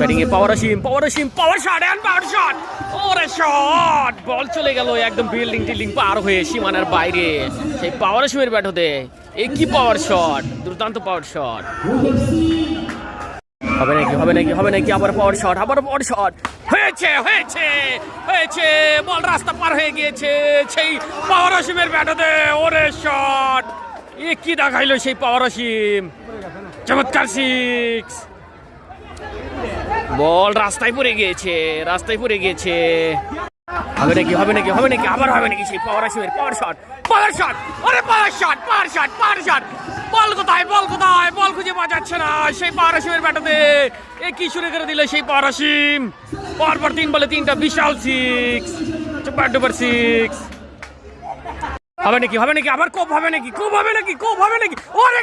Batting এ power অসীম, power shot and power shot, ওরে শট, বল চলে গেল একদম বিল্ডিং পার হয়ে সীমানার বাইরে। সেই পাওয়ার অসীমের ব্যাট হতে এই কি পাওয়ার শট, দুর্দান্ত পাওয়ার শট। হবে নাকি আবার পাওয়ার শট হয়েছে, বল রাস্তা পার হয়ে গিয়েছে সেই পাওয়ার অসীমের ব্যাট হতে, ওরে শট, এ কি দেখাইলো সেই পাওয়ার অসীম, চমৎকার সিক্স। বল রাস্তায় পড়ে গিয়েছে। হবে নাকি আবার হবে নাকি সেই পাওয়ার অসীমের পাওয়ার শট, ওরে পাওয়ার শট, বল কোথায়, বল খুঁজে পাওয়া যাচ্ছে না সেই পাওয়ার অসীমের ব্যাটে। এ কি শুরু করে দিল সেই পাওয়ার অসীম, পরপর 3 বলে 3টা বিশাল সিক্স, সুপার সিক্স। হবে নাকি আবার কোপ হবে নাকি, ওরে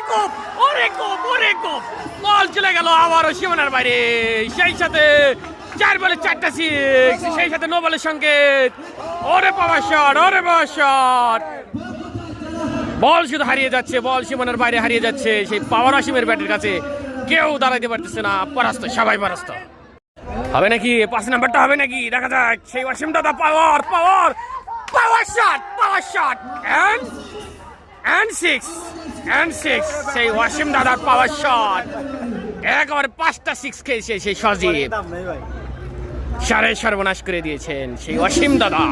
কোপ, বল চলে গেল আবারও সীমানার বাইরে, সেই সাথে 4 বলে 4টা সিক্স, সেই সাথে নো বলের সংকেত। ওরে পাওয়ার শট, বল শুধু হারিয়ে যাচ্ছে, বল সীমানার বাইরে হারিয়ে যাচ্ছে সেই পাওয়ার অসীমের ব্যাটের কাছে, কেউ দাঁড়াইতে পারতেছে না, সবাই পরাস্ত। হবে নাকি 5 নাম্বারটা হবে নাকি, দেখা যাক সেই অসীম দাদা পাওয়ার শট এন্ড সিক্স, সেই অসীম দাদার পাওয়ার শট, একেবারে 5টা সিক্স খেয়েছে সেই সজীব, সর্বনাশ করে দিয়েছেন সেই অসীম দাদা।